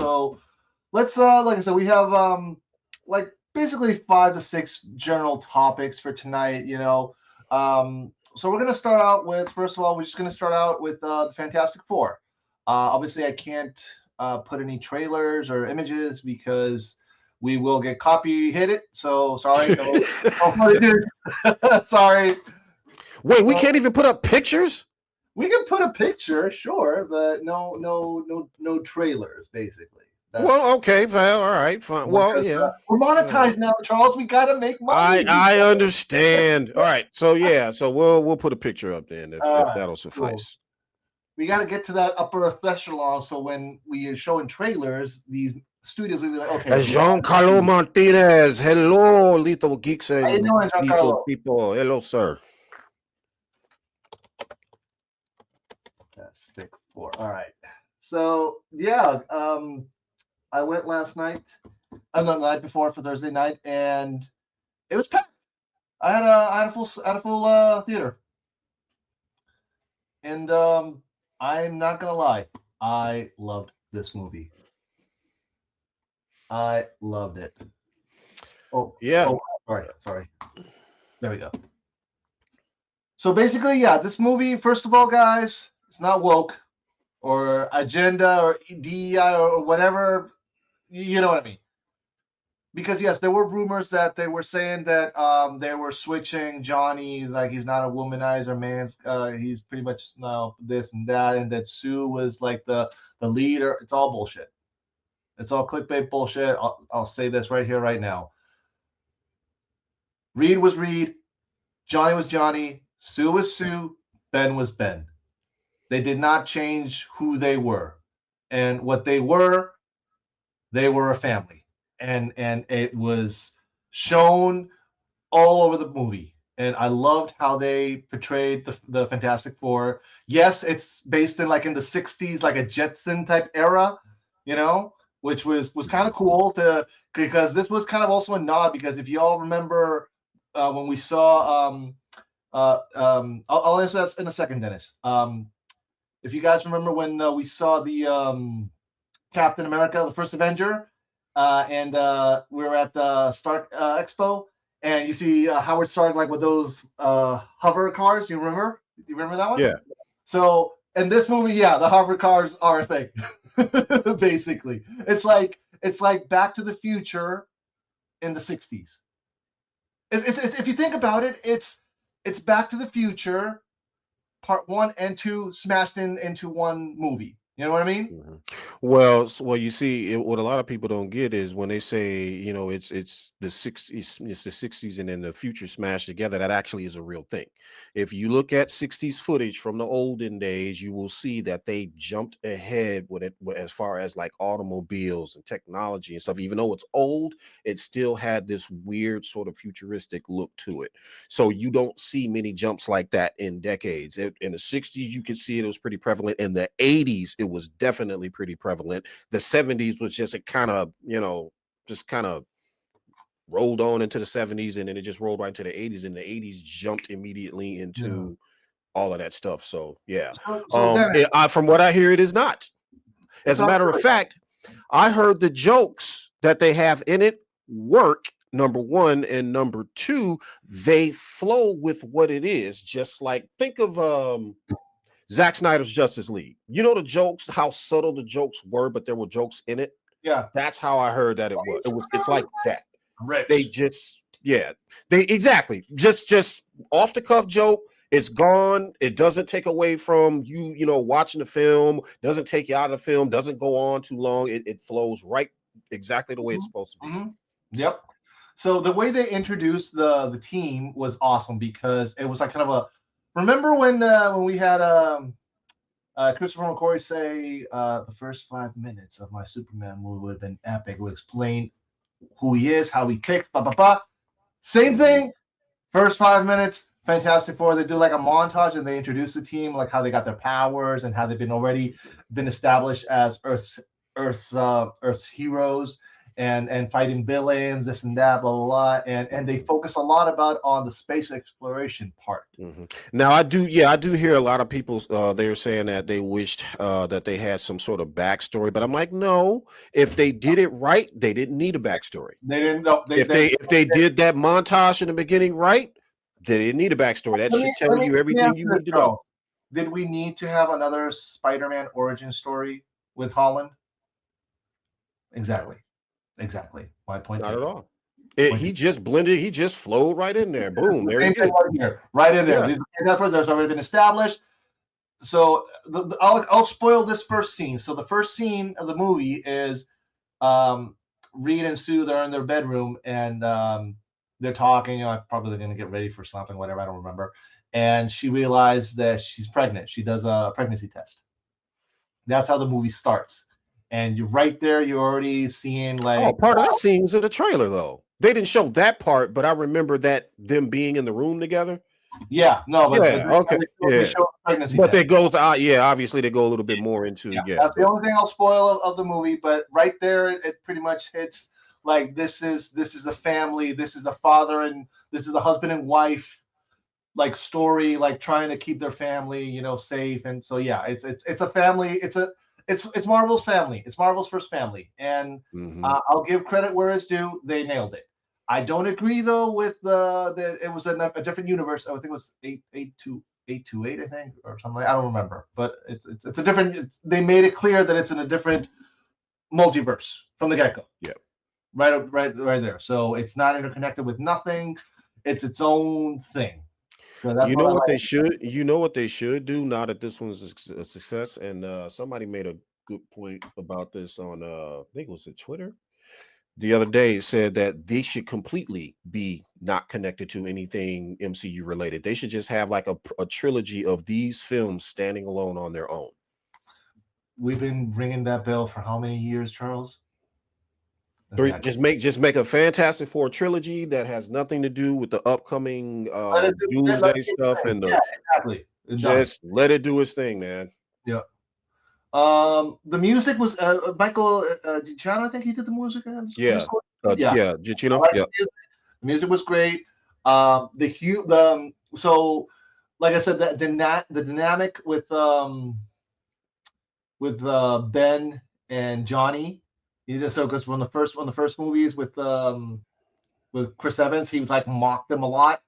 So let's like I said, we have like basically 5 to 6 general topics for tonight. So we're gonna start out with first of all, we're just gonna start out with the Fantastic Four. Obviously, I can't put any trailers or images because we will get copy hit it. So sorry, no images. Sorry. Wait, we can't even put up pictures? We can put a picture, sure, but no trailers, basically. Well, okay, fine, all right, fine. Well, yeah. We're monetized now, Charles. We gotta make money. I understand. All right, so yeah, so we'll put a picture up then if that'll Cool. suffice. We got to get to that upper echelon, so when we are showing trailers, these studios will be like, okay. Giancarlo Martinez, hello, Lethal Geeks How you and doing, Lethal Giancarlo? people. Hello, sir. Stick 4. All right. So yeah, I went last night. Not the night before for Thursday night, and it was packed. I had a full theater, and I'm not gonna lie, I loved this movie. I loved it. Yeah. Sorry. There we go. So basically, yeah, this movie, first of all, guys, it's not woke or agenda or DEI or whatever. You know what I mean? Because yes, there were rumors that they were saying that they were switching Johnny, like he's not a womanizer man. He's pretty much now this and that, and that Sue was like the leader. It's all bullshit. It's all clickbait bullshit. I'll say this right here, right now. Reed was Reed. Johnny was Johnny. Sue was Sue. Ben was Ben. They did not change who they were. And what they were a family. And it was shown all over the movie. And I loved how they portrayed the Fantastic Four. Yes, it's based in like in the 60s, like a Jetson type era, which was kind of cool because this was kind of also a nod, because if you all remember when we saw I'll answer that in a second, Dennis. If you guys remember when we saw the Captain America, the first Avenger, and we were at the Stark Expo, and you see Howard Stark like with those hover cars. You remember? You remember that one? Yeah. So in this movie, yeah, the hover cars are a thing. Basically, it's like Back to the Future in the 60s. It's if you think about it, it's Back to the Future Part 1 and 2 smashed into one movie. You know what I mean? Mm-hmm. Well, you see, what a lot of people don't get is when they say, it's the 60s, it's the 60s, and then the future smashed together. That actually is a real thing. If you look at 60s footage from the olden days, you will see that they jumped ahead with it as far as like automobiles and technology and stuff. Even though it's old, it still had this weird sort of futuristic look to it. So you don't see many jumps like that in decades. In the 60s, you could see it was pretty prevalent. In the 80s, it was definitely pretty prevalent. The 70s was just just kind of rolled on into the 70s, and then it just rolled right into the 80s, and the 80s jumped immediately into all of that stuff. So yeah. From what I hear, it is not. As a matter of fact, I heard the jokes that they have in it work, number one, and number two, they flow with what it is. Just like, think of Zack Snyder's Justice League. You know the jokes, how subtle the jokes were, but there were jokes in it. Yeah, that's how I heard that it was. It's like that. Rich. They just exactly just off the cuff joke. It's gone. It doesn't take away from you watching the film. Doesn't take you out of the film. Doesn't go on too long. It flows right exactly the way it's supposed to be. Mm-hmm. Yep. So the way they introduced the team was awesome, because it was like kind of a. Remember when we had Christopher McQuarrie say the first 5 minutes of my Superman movie would have been epic. Would explain who he is, how he kicks, blah blah blah. Same thing. First 5 minutes, Fantastic Four. They do like a montage and they introduce the team, like how they got their powers and how they've been established as Earth's heroes. and fighting villains, this and that, blah blah blah, and they focus a lot about on the space exploration part. Now I do hear a lot of people they're saying that they wished that they had some sort of backstory, but I'm like, no, if they did it right, they didn't need a backstory. They didn't know If they did that montage in the beginning right, they didn't need a backstory. That should tell you everything you need to know. Did we need to have another Spider-Man origin story with Holland? Exactly. My point. Not at all. He just blended. He just flowed right in there. Boom. There you go. Right in there. Yeah. There's already been established. So I'll spoil this first scene. So the first scene of the movie is Reed and Sue. They're in their bedroom and they're talking. Probably going to get ready for something, whatever. I don't remember. And she realized that she's pregnant. She does a pregnancy test. That's how the movie starts. And you're right there. You're already seeing like part of that scene's in the trailer though. They didn't show that part, but I remember that them being in the room together. Yeah, no, but they show pregnancy. But they goes obviously they go a little bit more into That's the only thing I'll spoil of the movie. But right there, it pretty much hits like this is a family. This is a father and this is a husband and wife like story, like trying to keep their family, safe. And so it's a family. It's Marvel's family. It's Marvel's first family, and I'll give credit where it's due. They nailed it. I don't agree though with that it was a different universe. I think it was 828, I think, or something. I don't remember, but it's a different. They made it clear that it's in a different multiverse from the get-go. Yeah, right there. So it's not interconnected with nothing. It's its own thing. So that's what they should do now that this one's a success. And somebody made a good point about this on I think it was Twitter the other day. It said that they should completely be not connected to anything MCU related. They should just have like a trilogy of these films standing alone on their own. We've been ringing that bell for how many years, Charles? Just make a Fantastic Four trilogy that has nothing to do with the upcoming Doomsday stuff and exactly. Just let it do its thing, man. Yeah. The music was Michael Giacchino. I think he did the music. Giacchino. The music was great. So like I said, the dynamic with Ben and Johnny. Because one of the first movies with Chris Evans, he would like mock them a lot.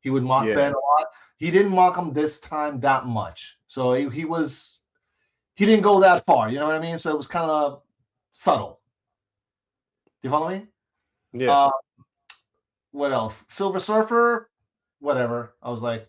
He would mock Ben a lot. He didn't mock him this time that much. So he didn't go that far. You know what I mean? So it was kind of subtle. Do you follow me? Yeah. What else? Silver Surfer, whatever. I was like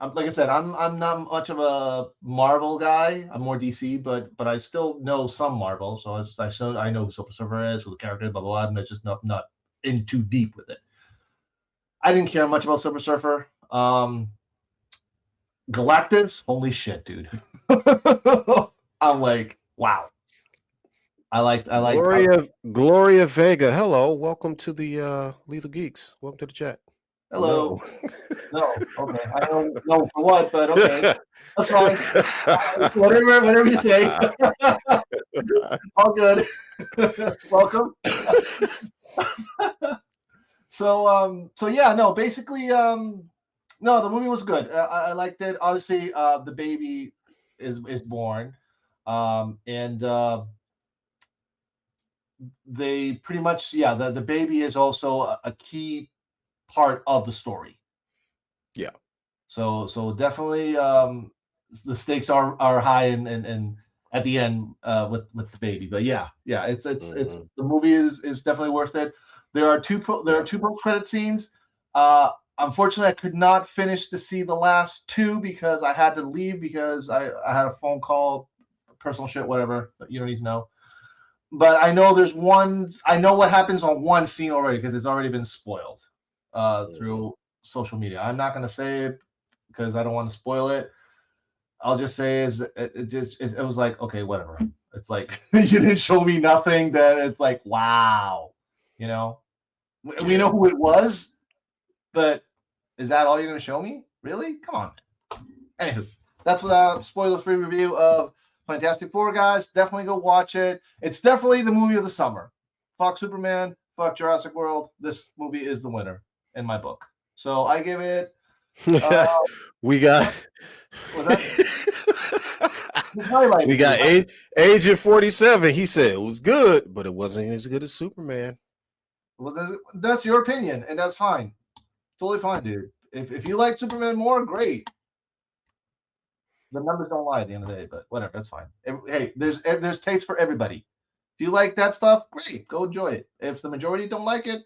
I said, I'm not much of a Marvel guy. I'm more DC, but I still know some Marvel. So I know who Silver Surfer is, who the character is, blah blah blah. I'm just not in too deep with it. I didn't care much about Silver Surfer. Galactus, holy shit, dude. I'm like, wow. I like Gloria Vega. Hello, welcome to the Lethal Geeks. Welcome to the chat. Hello. No. Okay. I don't know for what, but okay. That's fine. Whatever you say. All good. Welcome. Basically, no, the movie was good. I liked it. Obviously, the baby is born. And they pretty much, the baby is also a key part of the story. Yeah. So definitely the stakes are high and at the end with the baby. But it's the movie is definitely worth it. There are two post-credit scenes. Unfortunately, I could not finish to see the last two because I had to leave because I had a phone call, personal shit, whatever. You don't need to know. But I know there's one. I know what happens on one scene already because it's already been spoiled through social media. I'm not going to say it because I don't want to spoil it. I'll just say it was like, okay, whatever. It's like you didn't show me nothing that it's like, wow, we know who it was, but is that all you're going to show me? Really? Come on. Anywho, that's a spoiler-free review of Fantastic Four, guys. Definitely go watch it. It's definitely the movie of the summer. fuck Superman, fuck Jurassic World. This movie is the winner in my book. So I give it. We got Was that highlight we for you? got Agent 47. He said it was good, but it wasn't as good as Superman. That's your opinion, and that's fine. Totally fine, dude. If you like Superman more, great. The numbers don't lie at the end of the day, but whatever, that's fine. Hey, there's taste for everybody. If you like that stuff, great, go enjoy it. If the majority don't like it,